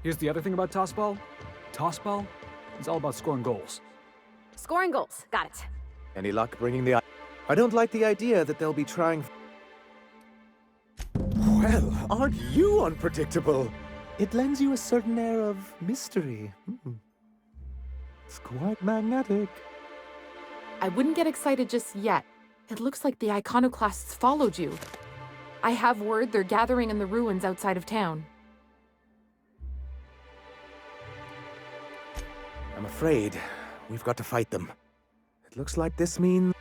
Here's the other thing about Tossball. Tossball is all about scoring goals. Scoring goals. Got it. Any luck bringing the... I don't like the idea that they'll be trying... Well, aren't you unpredictable? It lends you a certain air of mystery. It's quite magnetic. I wouldn't get excited just yet. It looks like the iconoclasts followed you. I have word they're gathering in the ruins outside of town. I'm afraid we've got to fight them. It looks like this means...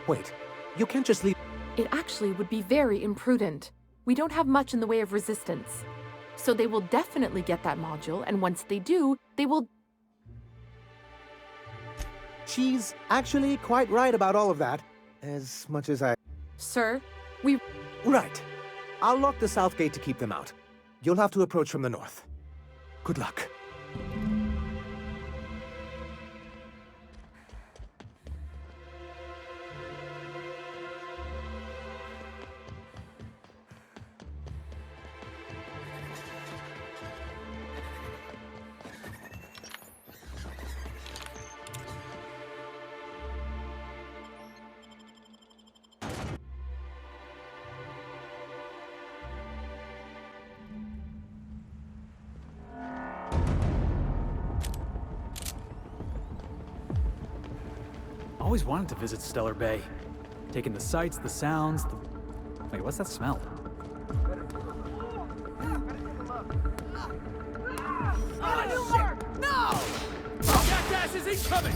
Wait, you can't just leave... It actually would be very imprudent. We don't have much in the way of resistance. So they will definitely get that module, and once they do, they will... She's actually quite right about all of that, as much as I... Sir, we... Right. I'll lock the south gate to keep them out. You'll have to approach from the north. Good luck. Always wanted to visit Stellar Bay. Taking the sights, the sounds, the... Wait, what's that smell? Oh, shit! No! Jackass is incoming!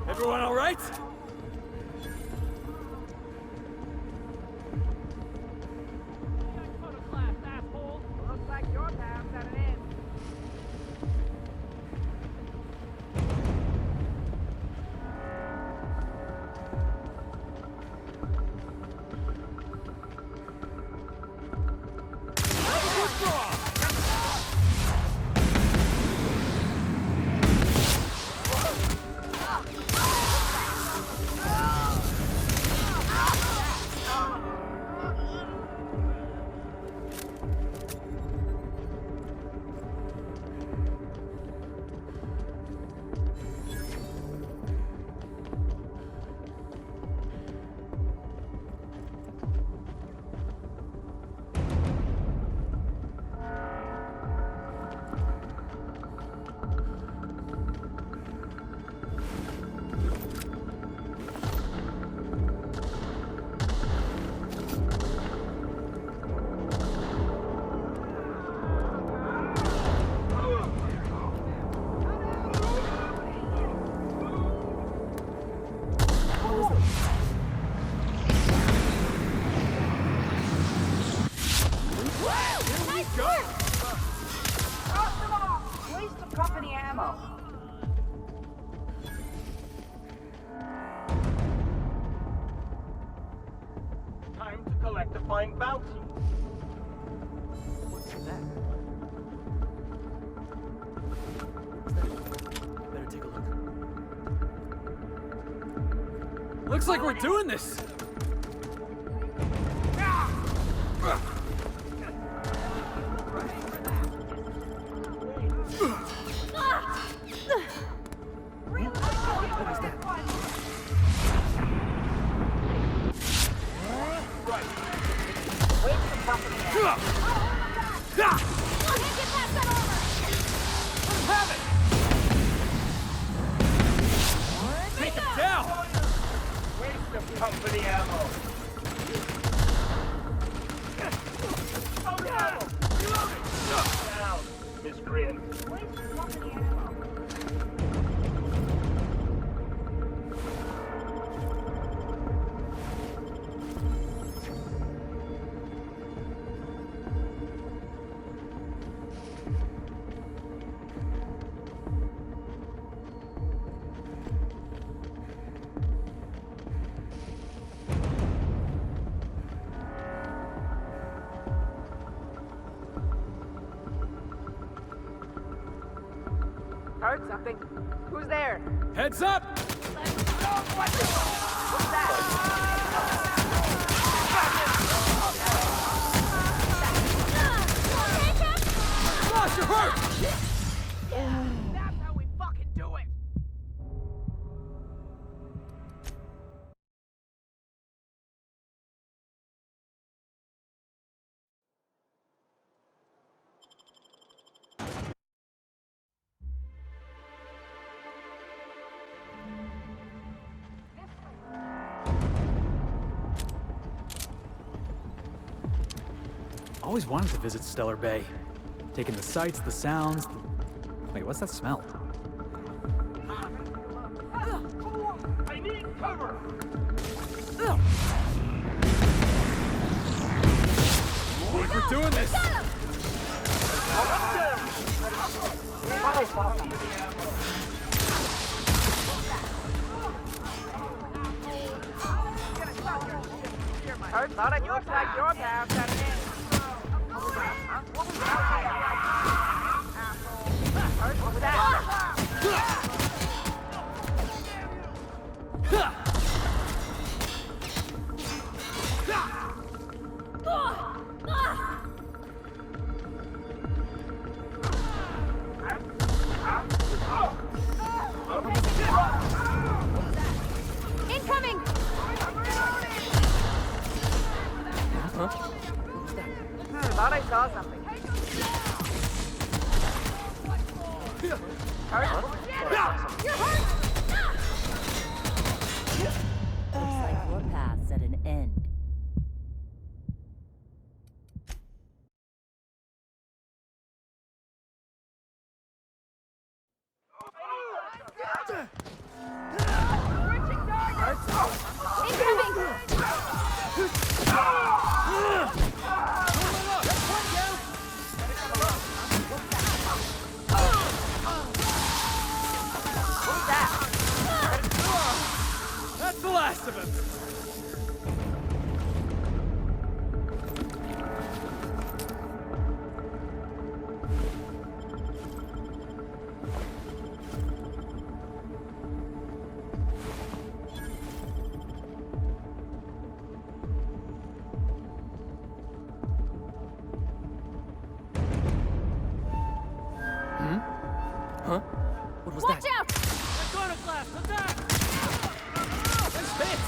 Everyone all right? Looks like your path's at an end. Company ammo. Time to collect a fine bounty. What's that? Better take a look. Looks like we're doing this! Take him down! Waste of company ammo. grin. Waste company ammo. Heard something. Who's there? Heads up! Lost your hurt! That's how we fucking do it! Always wanted to visit Stellar Bay. Taking the sights, the sounds, Wait, what's that smell? I need cover! We're doing this! Heard thought it looks like your path's at an end. What was that? Heard what was that? Incoming! Thought I saw something. Looks like your path's at an end. That's the last of him! Huh? What was Watch that? out! Iconoclast, attack! Nice hit!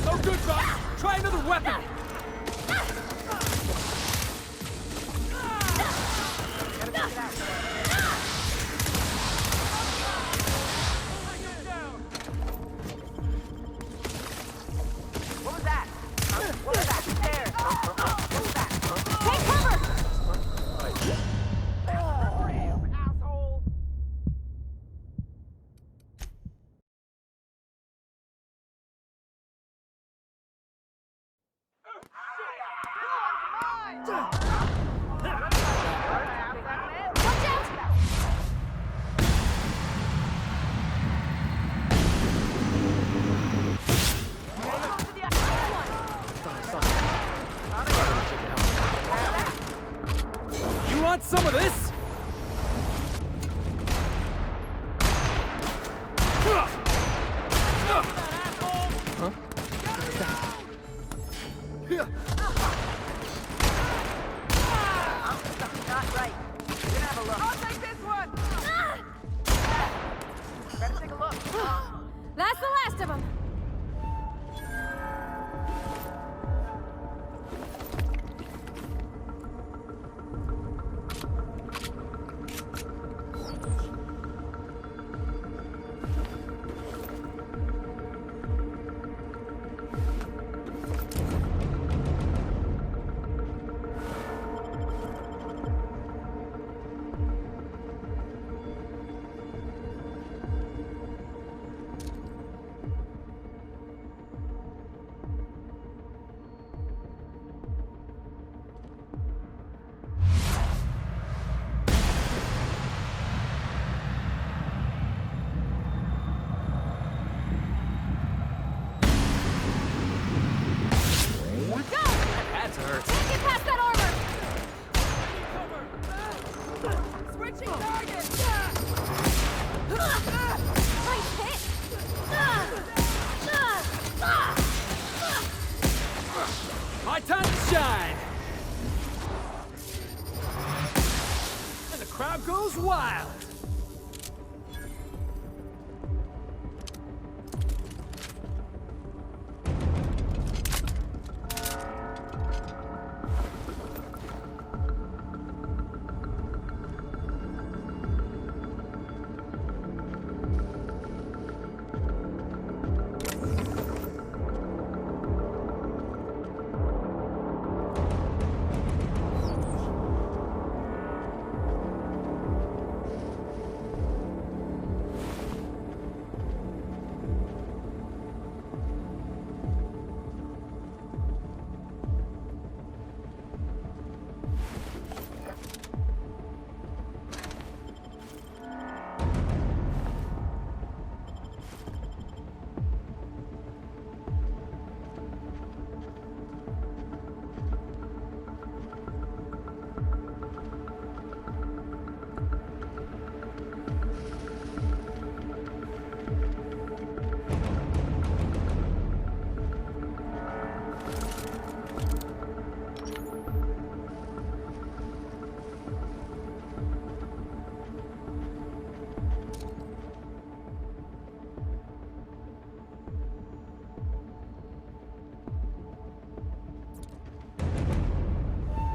No good, Josh! Try another weapon! What was that? What was that? There. What was that? Take cover! Asshole. Watch out! You want some of this? Not right. You're gonna have a look. I'll take this one. Better take a look. That's the last of them. Crowd goes wild.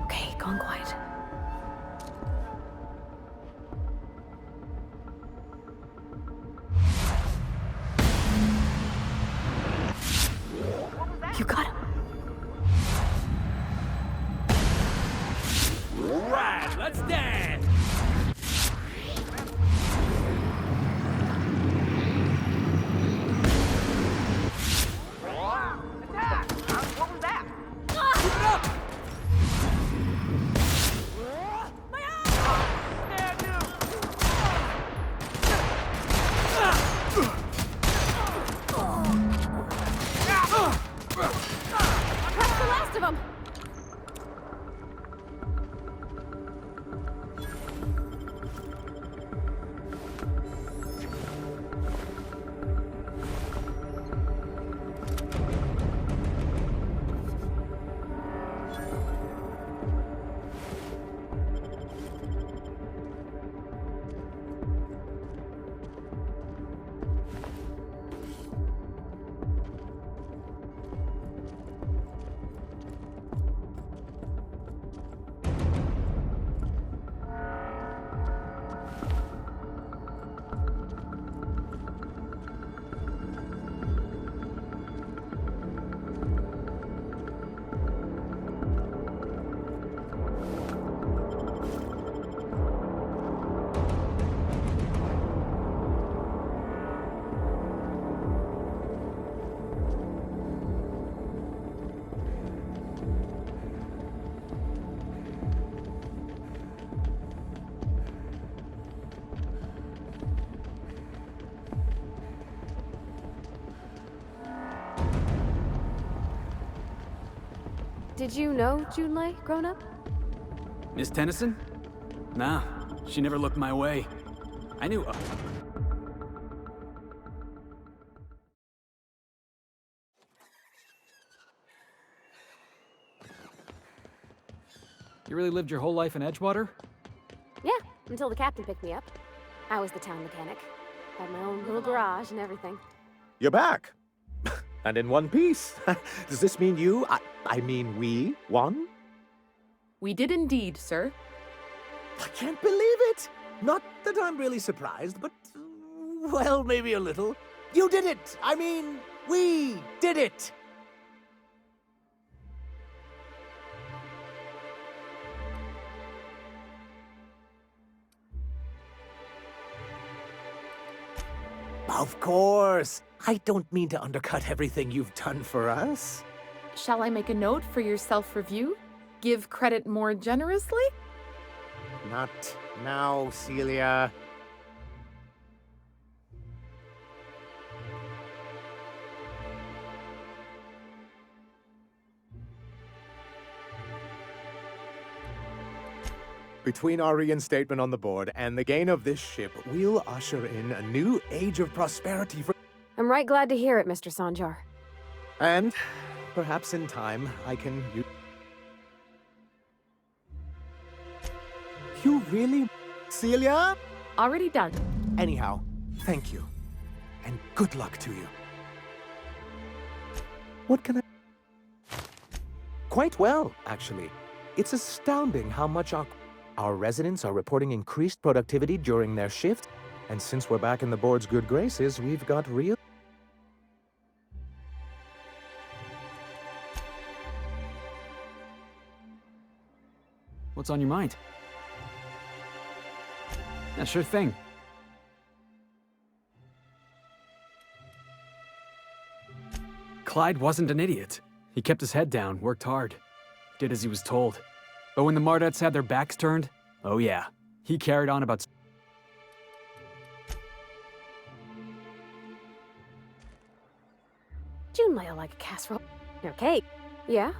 Okay, gone quiet. You got him. Right, let's dance. Attack! What was that? Keep it up. Damn you! That's the last of them. Did you know Junlei grown up? Miss Tennyson? Nah, she never looked my way. I knew. You really lived your whole life in Edgewater? Yeah, until the captain picked me up. I was the town mechanic. Had my own little garage and everything. You're back. And in one piece. Does this mean I mean we won? We did indeed, sir. I can't believe it. Not that I'm really surprised, but, well, maybe a little. You did it. I mean, we did it. Of course. I don't mean to undercut everything you've done for us. Shall I make a note for your self-review? Give credit more generously? Not now, Celia. Between our reinstatement on the board and the gain of this ship, we'll usher in a new age of prosperity for... I'm right glad to hear it, Mr. Sanjar. And perhaps in time, I can... You really... Celia? Already done. Anyhow, thank you. And good luck to you. What can I... Quite well, actually. It's astounding how much our residents are reporting increased productivity during their shift. And since we're back in the board's good graces, we've got real... What's on your mind? Yeah, sure thing. Clyde wasn't an idiot. He kept his head down, worked hard, did as he was told. But when the Mardettes had their backs turned, oh yeah, he carried on about... June might like a casserole. No cake. Yeah?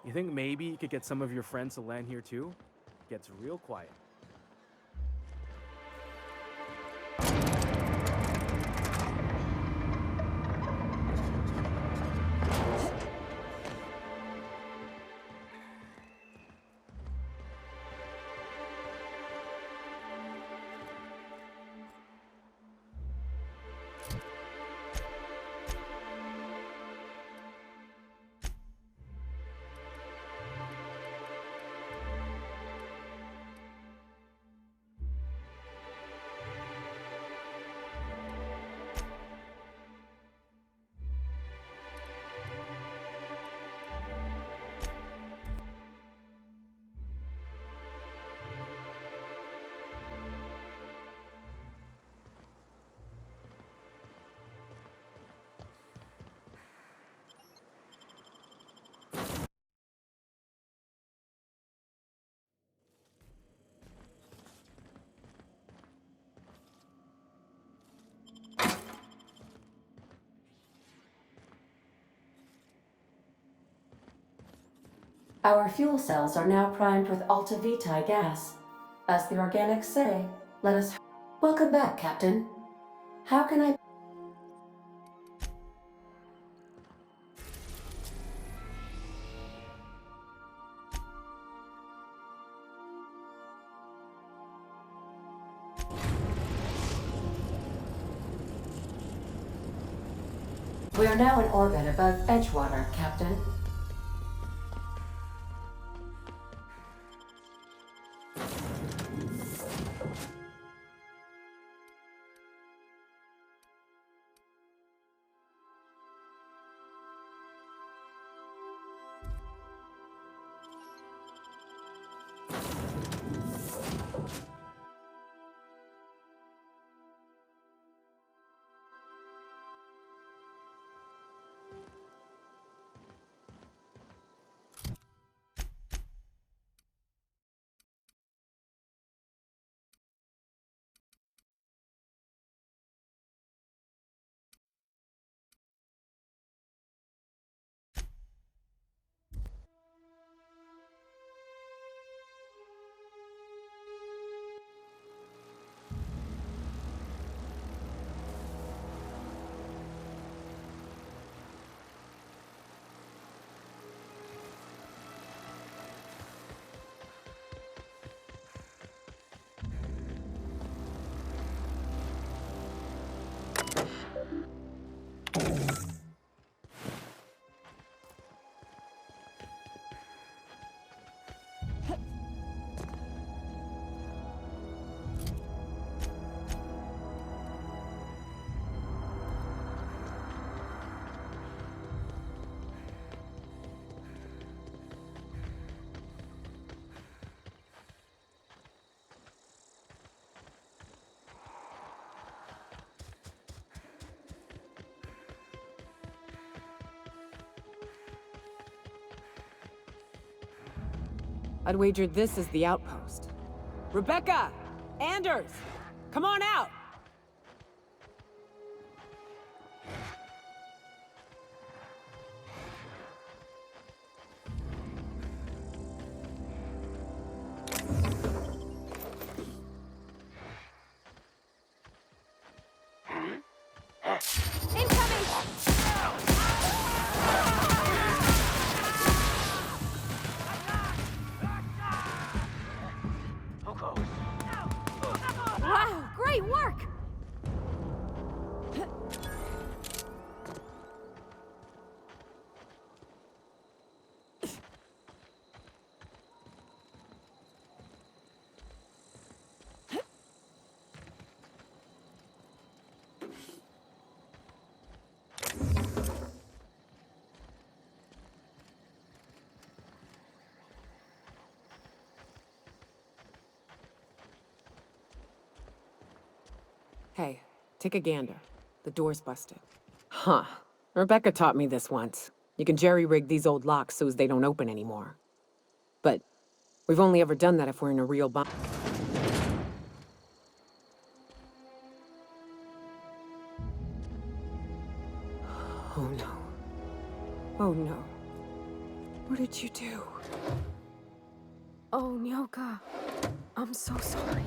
You think maybe you could get some of your friends to land here too? Gets real quiet. Our fuel cells are now primed with Alta Vitae gas. As the organics say, let us... Welcome back, Captain. How can I... We are now in orbit above Edgewater, Captain. I'd wager this is the outpost. Rebecca! Anders! Come on out! Wow, great work! Hey, take a gander. The door's busted. Huh. Rebecca taught me this once. You can jerry-rig these old locks so as they don't open anymore. But we've only ever done that if we're in a real bind. Oh no. Oh no. What did you do? Oh, Nyoka. I'm so sorry.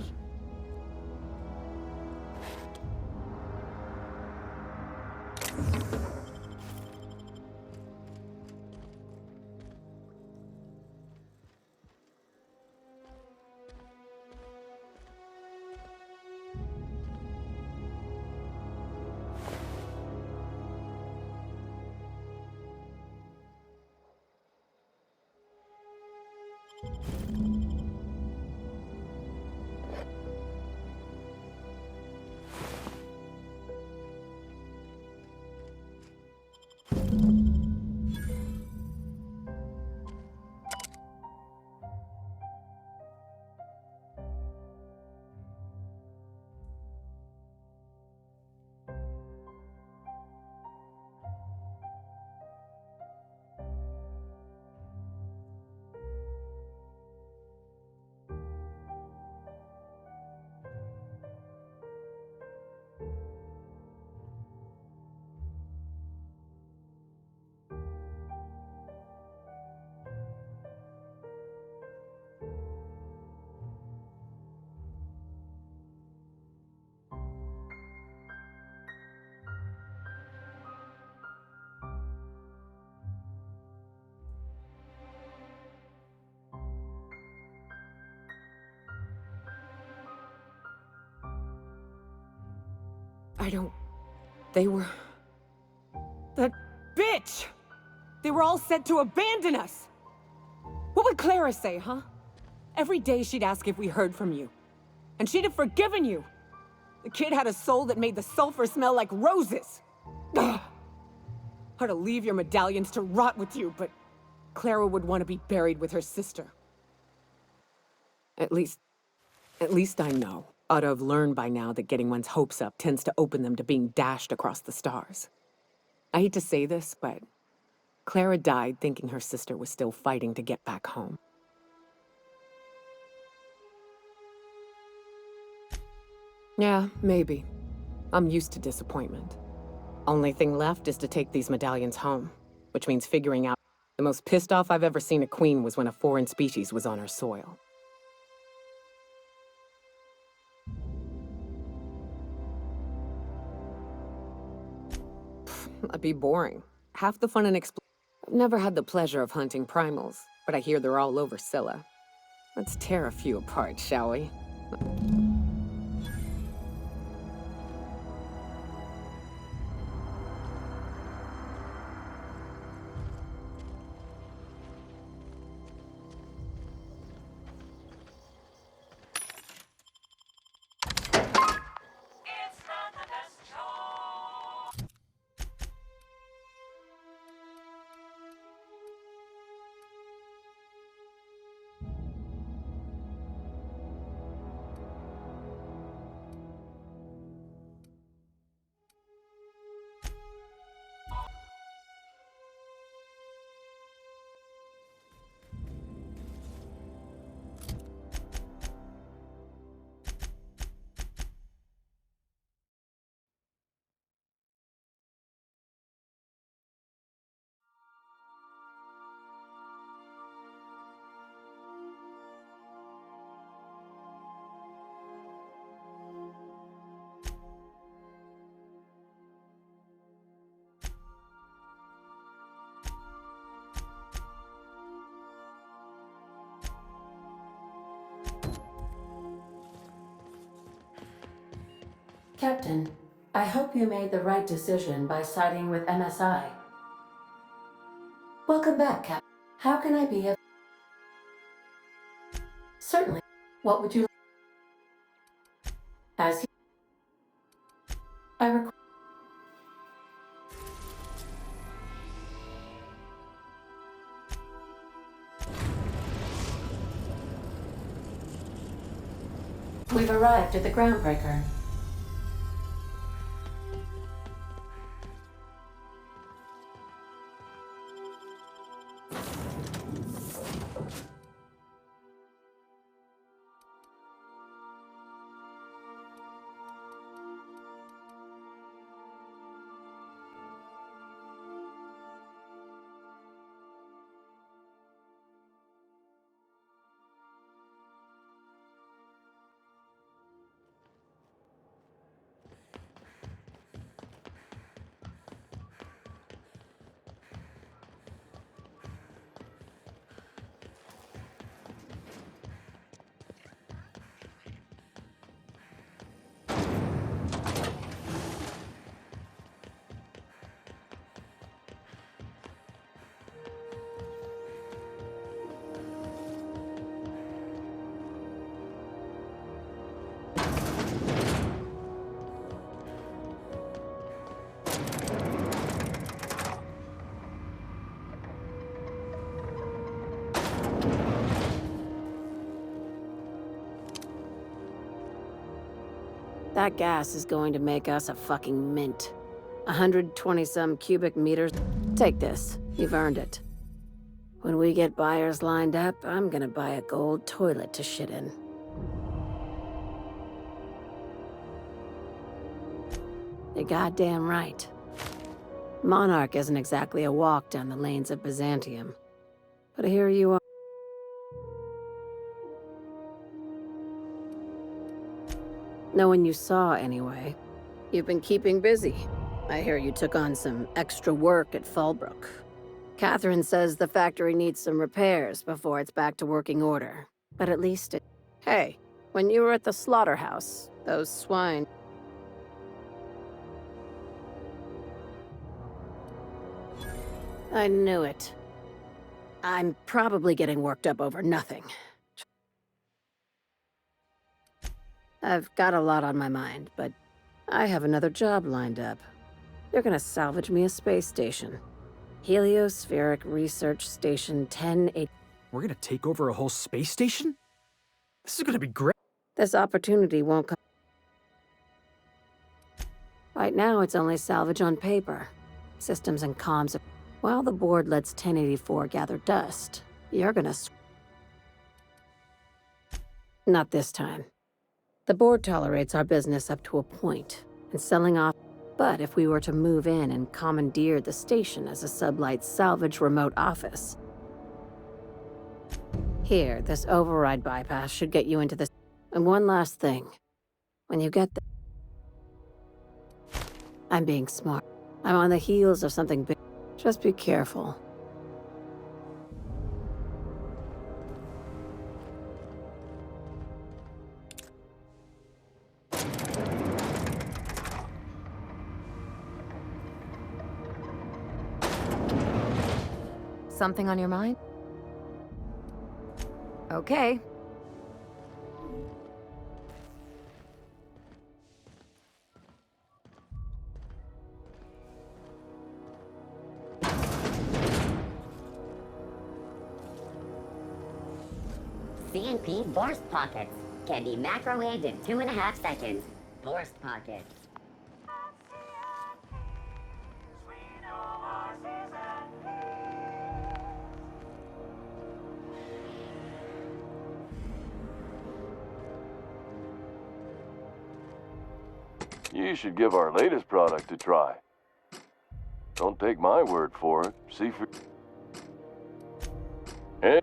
I don't... They were... That bitch! They were all set to abandon us! What would Clara say, huh? Every day she'd ask if we heard from you. And she'd have forgiven you! The kid had a soul that made the sulfur smell like roses! Ugh. I'd to leave your medallions to rot with you, but... Clara would want to be buried with her sister. At least I know. Ought to have learned by now that getting one's hopes up tends to open them to being dashed across the stars. I hate to say this, but Clara died thinking her sister was still fighting to get back home. Yeah, maybe. I'm used to disappointment. Only thing left is to take these medallions home, which means figuring out. The most pissed off I've ever seen a queen was when a foreign species was on her soil. That'd be boring. Half the fun and I've never had the pleasure of hunting primals, but I hear they're all over Scylla. Let's tear a few apart, shall we? Captain, I hope you made the right decision by siding with MSI. Welcome back, Captain. How can I be of... Certainly. What would you... As you... I request... We've arrived at the groundbreaker. That gas is going to make us a fucking mint. 120-some cubic meters. Take this. You've earned it. When we get buyers lined up, I'm gonna buy a gold toilet to shit in. You're goddamn right. Monarch isn't exactly a walk down the lanes of Byzantium. But here you are. No one you saw, anyway. You've been keeping busy. I hear you took on some extra work at Fallbrook. Catherine says the factory needs some repairs before it's back to working order. But at least it... Hey, when you were at the slaughterhouse, those swine... I knew it. I'm probably getting worked up over nothing. I've got a lot on my mind, but I have another job lined up. They're gonna salvage me a space station. Heliospheric Research Station 1080. We're gonna take over a whole space station? This is gonna be great. This opportunity won't come. Right now, it's only salvage on paper. Systems and comms. While the board lets 1084 gather dust, you're gonna... Not this time. The board tolerates our business up to a point, and selling off... But if we were to move in and commandeer the station as a sublight salvage remote office... Here, this override bypass should get you into the... And one last thing. When you get there... I'm being smart. I'm on the heels of something big. Just be careful. Something on your mind? Okay. CNP Burst Pockets can be microwaved in 2.5 seconds. Burst Pockets. You should give our latest product a try. Don't take my word for it. See for... Eh?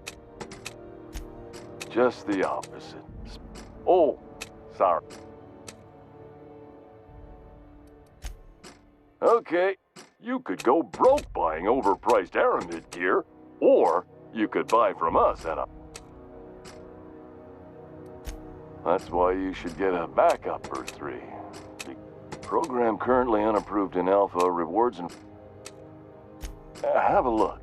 Just the opposite. Oh, sorry. Okay, you could go broke buying overpriced Aramid gear, or you could buy from us at a... That's why you should get a backup or 3. Program currently unapproved in Alpha. Rewards and... have a look.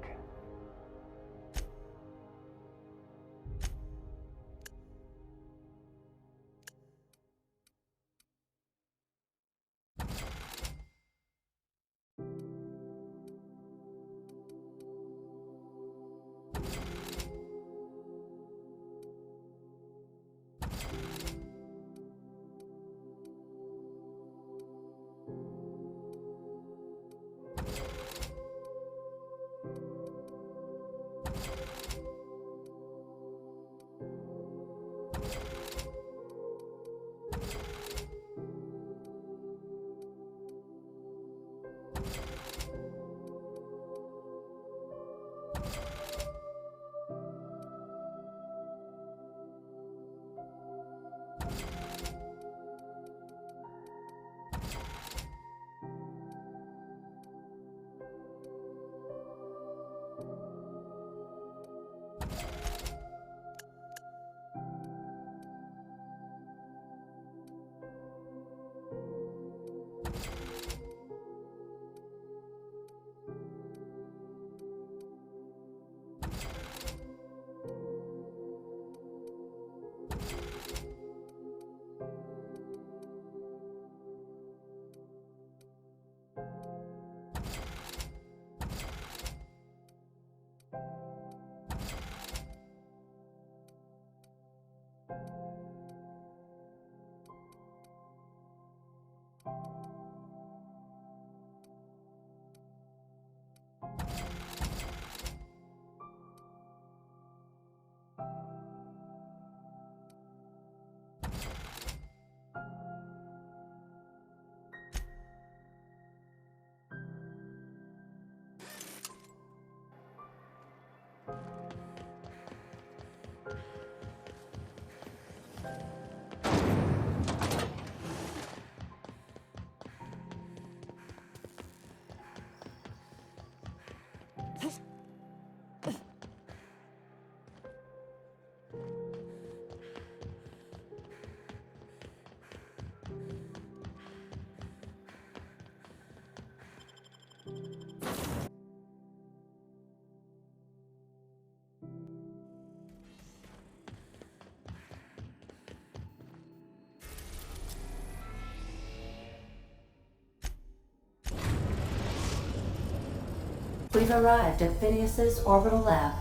We've arrived at Phineas's orbital lab.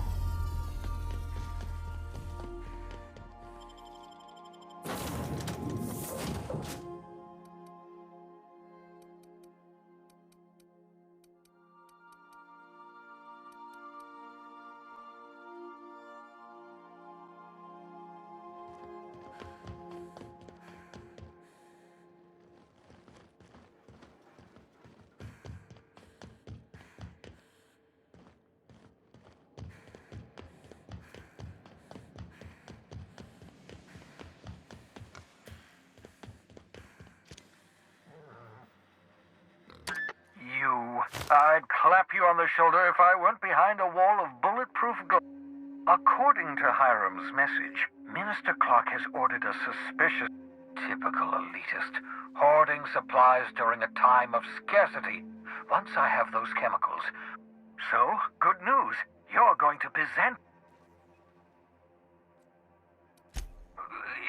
I'd clap you on the shoulder if I weren't behind a wall of bulletproof glass. According to Hiram's message, Minister Clark has ordered a suspicious, typical elitist, hoarding supplies during a time of scarcity. Once I have those chemicals. So, good news. You're going to Byzantium.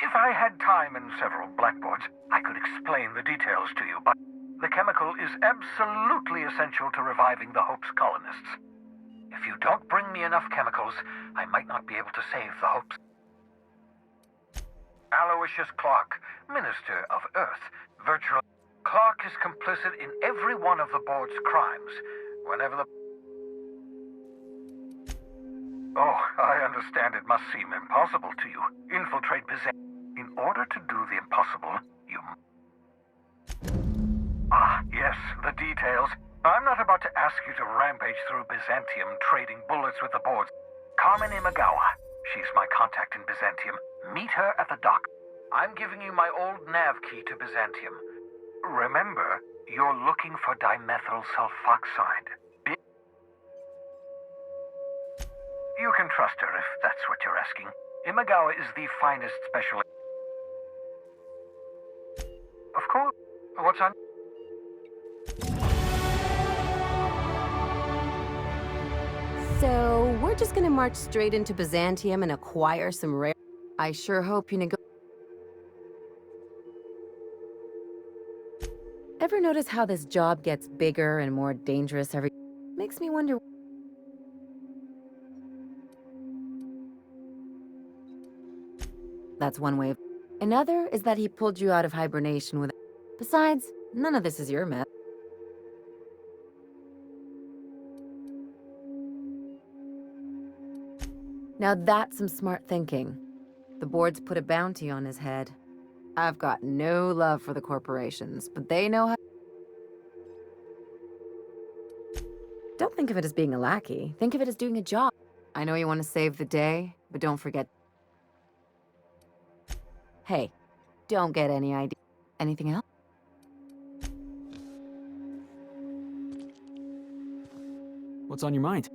If I had time and several blackboards, I could explain the details to you, but the chemical is absolutely essential to reviving the Hope's colonists. If you don't bring me enough chemicals, I might not be able to save the Hopes. Aloysius Clark, Minister of Earth. Virtually, Clark is complicit in every one of the board's crimes. Whenever the... Oh, I understand it must seem impossible to you. Infiltrate Byzantium. In order to do the impossible, you... Ah, yes, the details. I'm not about to ask you to rampage through Byzantium trading bullets with the boards. Carmen Imagawa. She's my contact in Byzantium. Meet her at the dock. I'm giving you my old nav key to Byzantium. Remember, you're looking for dimethyl sulfoxide. You can trust her if that's what you're asking. Imagawa is the finest specialist. Of course. What's on... just gonna march straight into Byzantium and acquire some rare... I sure hope you Ever notice how this job gets bigger and more dangerous every... Makes me wonder... That's one way of... Another is that he pulled you out of hibernation with... Besides, none of this is your mess. Now that's some smart thinking. The board's put a bounty on his head. I've got no love for the corporations, but they know how... Don't think of it as being a lackey. Think of it as doing a job. I know you want to save the day, but don't forget... Hey, don't get any idea. Anything else? What's on your mind?